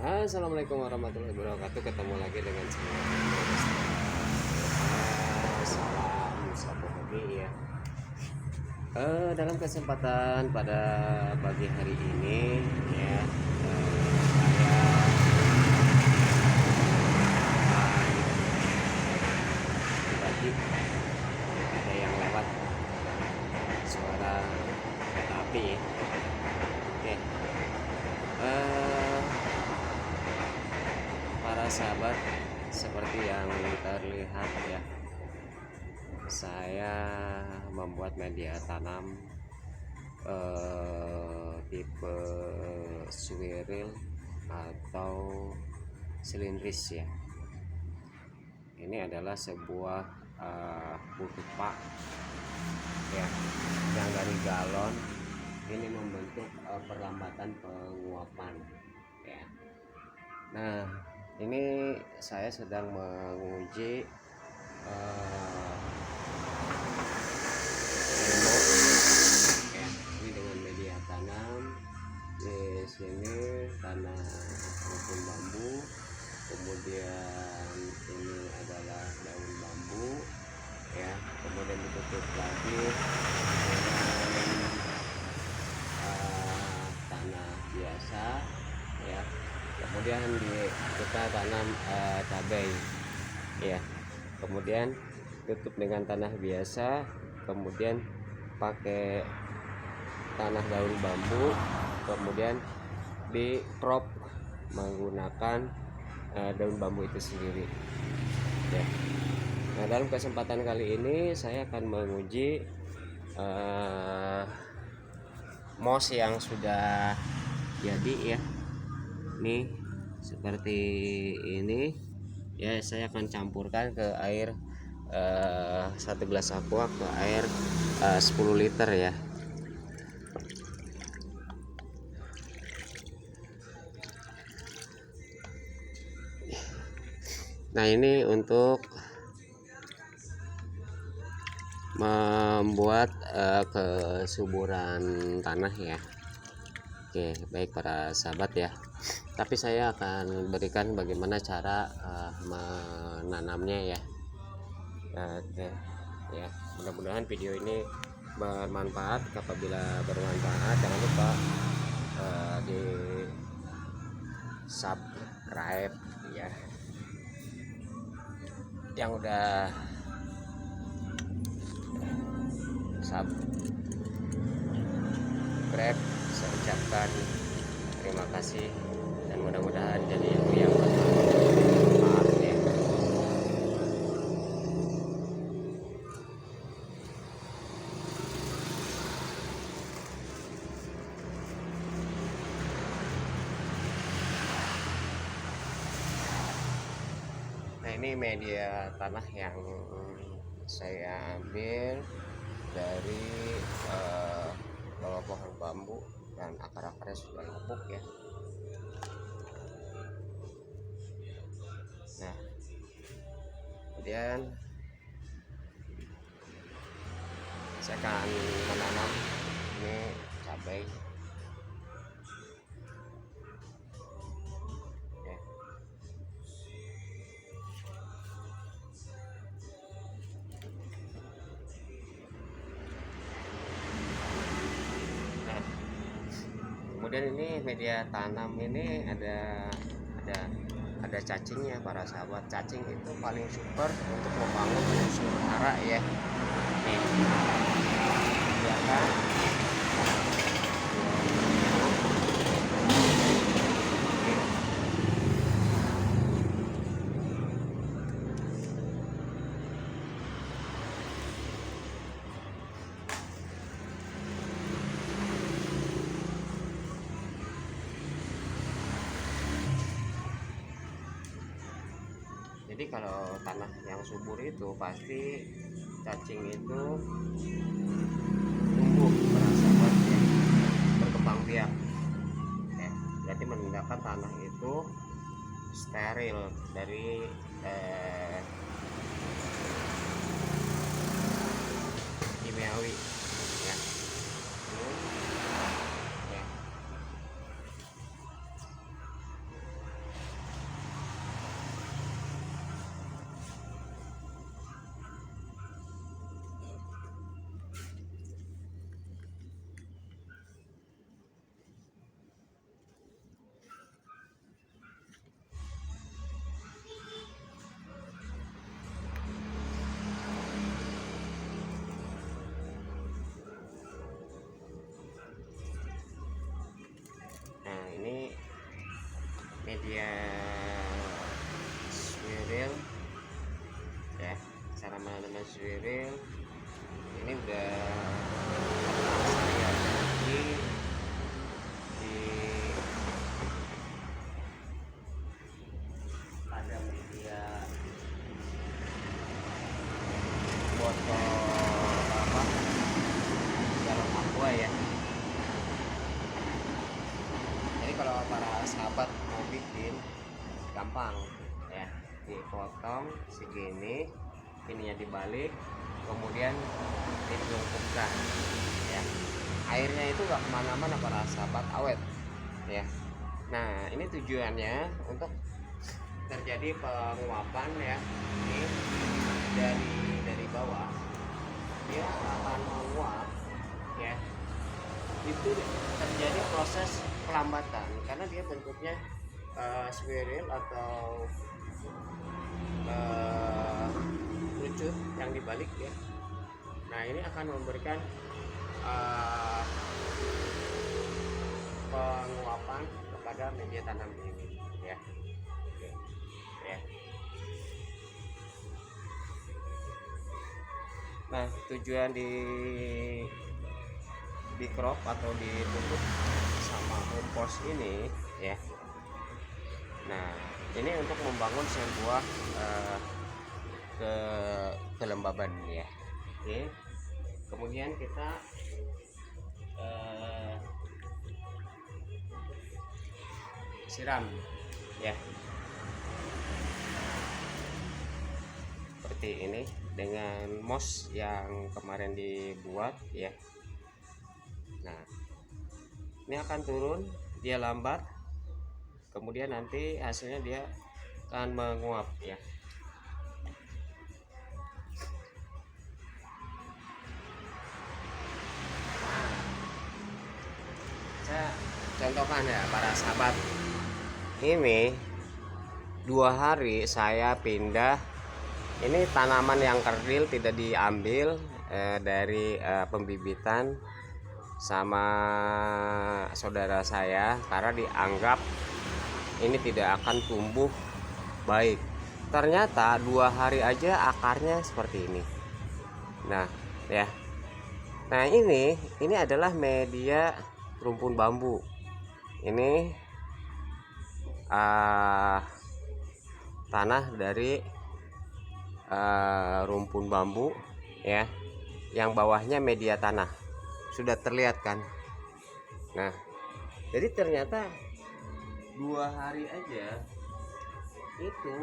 Assalamualaikum warahmatullahi wabarakatuh. Ketemu lagi dengan saya. Salam satu hobi ya. Dalam kesempatan pada pagi hari ini ya, saya berbagi. Ada yang lewat suara kereta api ya. Oke. Para sahabat, seperti yang terlihat ya, saya membuat media tanam tipe swirl atau silindris ya. Ini adalah sebuah putupa ya, yang dari galon ini membentuk perlambatan penguapan ya. Nah, ini saya sedang menguji ya, ini dengan media tanam. Di sini tanah maupun bambu, kemudian ini adalah daun bambu ya, kemudian ditutup lagi dengan tanah biasa ya, kemudian kita tanam cabai ya, kemudian tutup dengan tanah biasa, kemudian pakai tanah daun bambu, kemudian di crop menggunakan daun bambu itu sendiri ya. Nah, dalam kesempatan kali ini saya akan menguji moss yang sudah jadi ya. Nih seperti ini ya, saya akan campurkan ke air 1 gelas aqua ke air 10 liter ya. Nah, ini untuk membuat kesuburan tanah ya. Oke, baik para sahabat ya. Tapi saya akan berikan bagaimana cara menanamnya ya. Oke ya, mudah-mudahan video ini bermanfaat. Apabila bermanfaat, jangan lupa di subscribe ya. Yang udah subscribe, saya ucapkan terima kasih, dan mudah-mudahan jadi yang bermanfaat ya. Nah, ini media tanah yang saya ambil dari bawah pohon bambu dan akar-akarnya sudah empuk ya. Nah, kemudian saya akan menanam ini cabai ya. Nah, kemudian ini media tanam ini ada cacingnya para sahabat. Cacing itu paling super untuk membangun unsur hara ya. Nih, ya kan? Jadi kalau tanah yang subur itu pasti cacing itu tumbuh berasal ya, berkembang biak ya. Berarti menandakan tanah itu steril dari kimiawi ya. Ya. media swirl ya, cara menanam swirl ini udah saya bagi di ada media botol apa galon aqua ya. Jadi kalau para sahabat mau bikin gampang ya, dipotong segini, ininya dibalik, kemudian dilumpuhkan ya. Airnya itu gak kemana-mana para sahabat, awet ya. Nah ini tujuannya untuk terjadi penguapan ya. Ini dari bawah dia akan menguap ya. Itu terjadi proses pelambatan karena dia bentuknya swirl atau lucut yang dibalik ya. Nah ini akan memberikan penguapan kepada media tanam ini ya. Oke. Ya. Nah tujuan di crop atau ditutup sama kompos ini ya. Nah ini untuk membangun sebuah kelembaban ya. Oke. Kemudian kita siram ya seperti ini dengan moss yang kemarin dibuat ya. Nah ini akan turun, dia lambat, kemudian nanti hasilnya dia akan menguap ya. Saya contohkan ya para sahabat, ini 2 hari saya pindah. Ini tanaman yang kerdil tidak diambil dari pembibitan sama saudara saya karena dianggap ini tidak akan tumbuh baik. Ternyata 2 hari aja akarnya seperti ini. Nah ya, nah ini adalah media rumpun bambu. Ini tanah dari rumpun bambu ya, yang bawahnya media tanah, sudah terlihat kan. Nah jadi ternyata 2 hari aja itu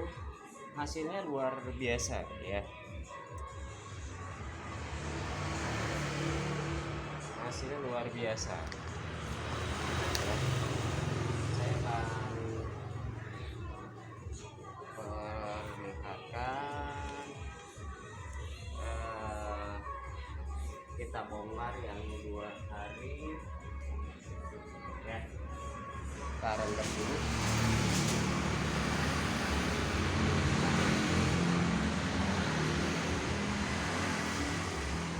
hasilnya luar biasa ya. Hasilnya luar biasa ya. Saya akan perlihatkan, kita bongkar yang 2 hari ya. Kita rendam dulu.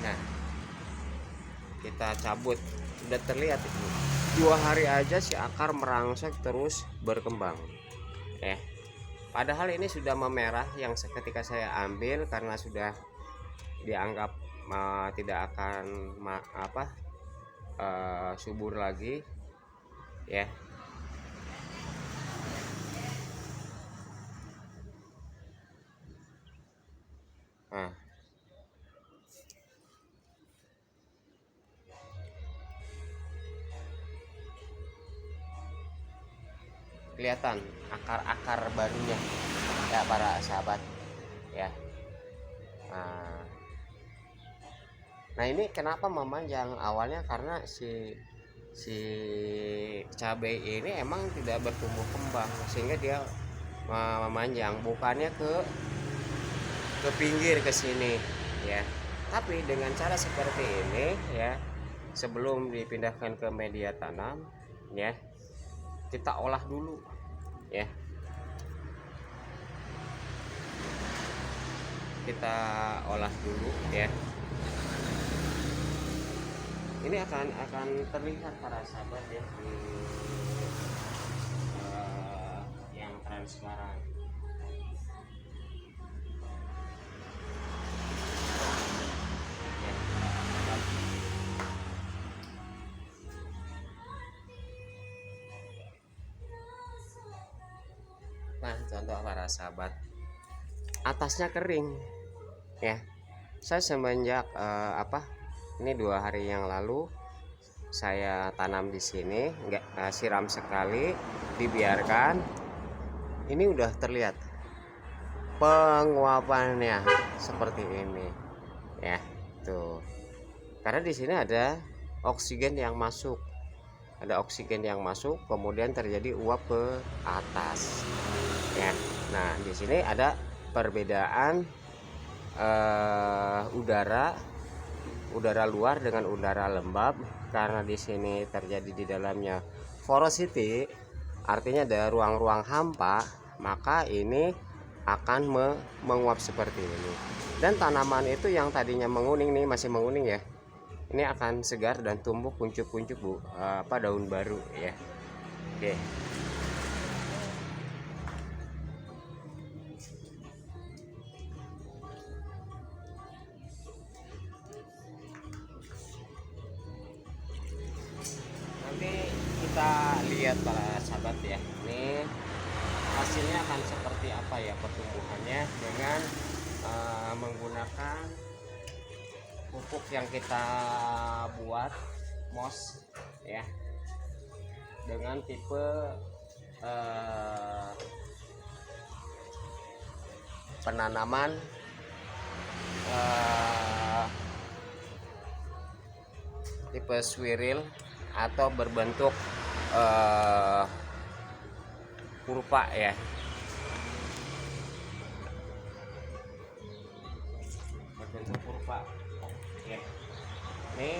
Nah kita cabut, sudah terlihat itu 2 hari aja si akar merangsek terus berkembang ya. Padahal ini sudah memerah yang ketika saya ambil karena sudah dianggap tidak akan subur lagi ya. Nah kelihatan akar-akar barunya ya para sahabat ya. Nah ini kenapa memanjang awalnya, karena si cabai ini emang tidak bertumbuh kembang sehingga dia memanjang, bukannya ke pinggir ke sini ya. Tapi dengan cara seperti ini ya, sebelum dipindahkan ke media tanam ya, kita olah dulu ya. Kita olah dulu ya. Ini akan terlihat para sahabat ya di transparan. Nah, contoh para sahabat, atasnya kering ya. Saya semenjak ini 2 hari yang lalu saya tanam di sini, nggak siram sekali, dibiarkan. Ini udah terlihat penguapannya seperti ini ya, tuh. Karena di sini ada oksigen yang masuk, kemudian terjadi uap ke atas ya. Nah, di sini ada perbedaan udara luar dengan udara lembab. Karena di sini terjadi di dalamnya porosity, artinya ada ruang-ruang hampa, maka ini akan menguap seperti ini. Dan tanaman itu yang tadinya menguning nih, masih menguning ya, ini akan segar dan tumbuh kuncup-kuncup daun baru ya. Oke. Nanti kita lihat para sahabat ya, ini hasilnya akan seperti apa ya pertumbuhannya dengan menggunakan pupuk yang kita buat moss ya, dengan tipe penanaman tipe swirl atau berbentuk kurva ya. Berbentuk kurva ya. Ini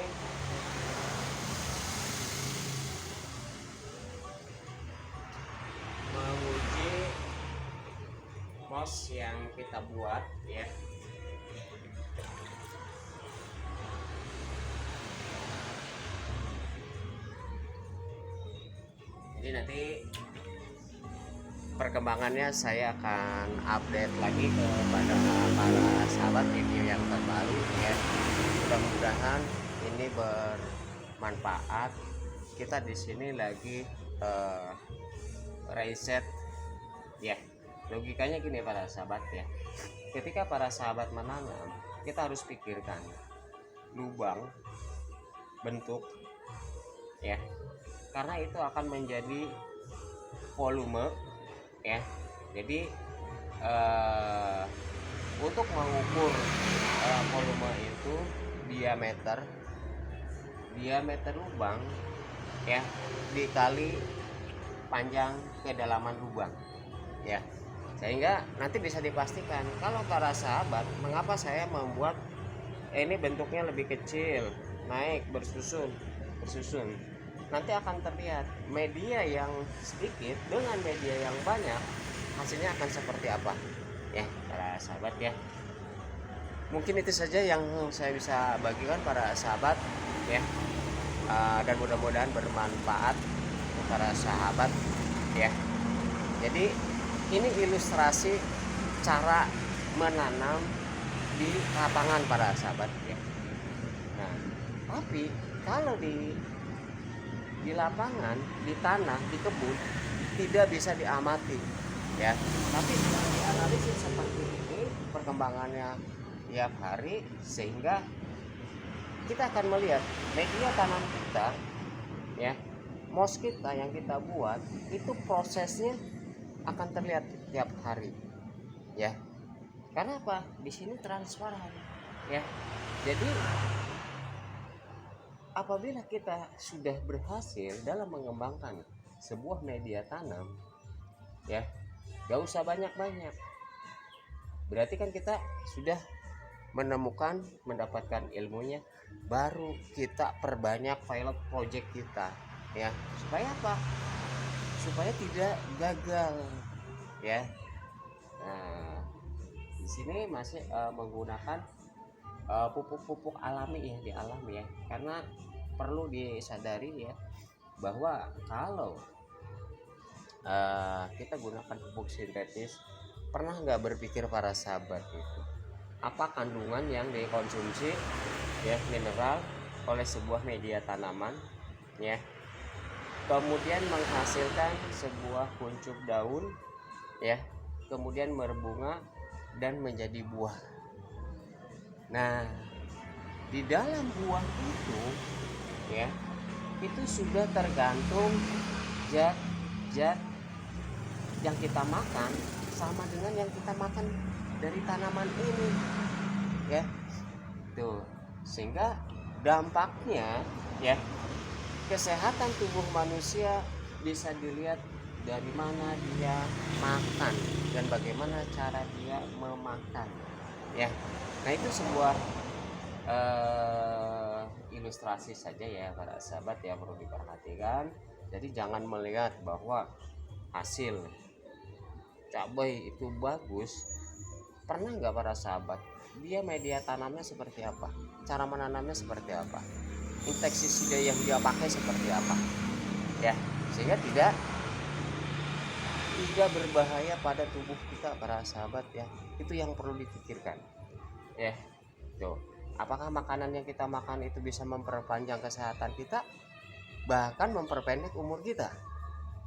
menguji moss yang kita buat ya. Jadi nanti perkembangannya saya akan update lagi kepada para sahabat video yang terbaru ya. Mudah-mudahan ini bermanfaat. Kita di sini lagi riset ya. Logikanya gini para sahabat ya. Ketika para sahabat menanam, kita harus pikirkan lubang, bentuk ya. Karena itu akan menjadi volume ya. Jadi untuk mengukur volume itu diameter lubang ya dikali panjang kedalaman lubang ya, sehingga nanti bisa dipastikan. Kalau para sahabat, mengapa saya membuat ini bentuknya lebih kecil, naik bersusun, nanti akan terlihat media yang sedikit dengan media yang banyak, hasilnya akan seperti apa ya para sahabat ya. Mungkin itu saja yang saya bisa bagikan para sahabat ya, dan mudah-mudahan bermanfaat para sahabat ya. Jadi ini ilustrasi cara menanam di lapangan para sahabat ya. Nah, tapi kalau di lapangan, di tanah, di kebun tidak bisa diamati ya, tapi dianalisis seperti ini perkembangannya tiap hari, sehingga kita akan melihat media tanam kita ya, moss kita yang kita buat itu prosesnya akan terlihat tiap hari ya. Karena apa? Di sini transparan ya. Jadi apabila kita sudah berhasil dalam mengembangkan sebuah media tanam ya, gak usah banyak-banyak, berarti kan kita sudah mendapatkan ilmunya. Baru kita perbanyak pilot project kita ya, supaya apa? Supaya tidak gagal ya. Nah, di sini masih menggunakan pupuk-pupuk alami ya, di alam ya. Karena perlu disadari ya, bahwa kalau kita gunakan pupuk sintetis, pernah nggak berpikir para sahabat itu apa kandungan yang dikonsumsi ya mineral oleh sebuah media tanaman ya, kemudian menghasilkan sebuah kuncup daun ya, kemudian berbunga dan menjadi buah. Nah, di dalam buah itu ya, itu sudah tergantung zat-zat yang kita makan sama dengan yang kita makan dari tanaman ini ya. Tuh, sehingga dampaknya ya, kesehatan tubuh manusia bisa dilihat dari mana dia makan dan bagaimana cara dia memakan ya. Nah, itu sebuah ilustrasi saja ya para sahabat ya, perlu diperhatikan. Jadi jangan melihat bahwa hasil cabai itu bagus. Pernah nggak para sahabat, dia media tanamnya seperti apa, cara menanamnya seperti apa, insektisida yang dia pakai seperti apa ya, sehingga tidak berbahaya pada tubuh kita para sahabat ya. Itu yang perlu dipikirkan ya. Tuh, apakah makanan yang kita makan itu bisa memperpanjang kesehatan kita, bahkan memperpendek umur kita?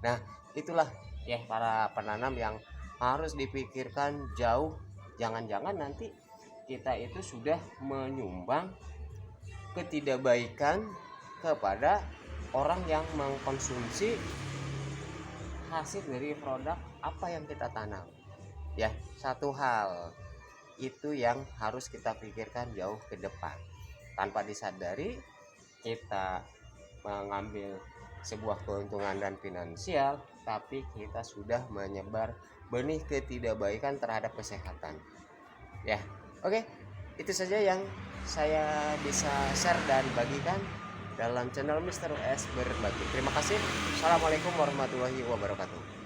Nah, itulah ya para penanam yang harus dipikirkan jauh. Jangan-jangan nanti kita itu sudah menyumbang ketidakbaikan kepada orang yang mengkonsumsi hasil dari produk apa yang kita tanam ya. Satu hal itu yang harus kita pikirkan jauh ke depan. Tanpa disadari kita mengambil sebuah keuntungan dan finansial, tapi kita sudah menyebar benih ketidakbaikan terhadap kesehatan ya. Oke, itu saja yang saya bisa share dan bagikan dalam channel Mr. S Berbagi. Terima kasih. Assalamualaikum warahmatullahi wabarakatuh.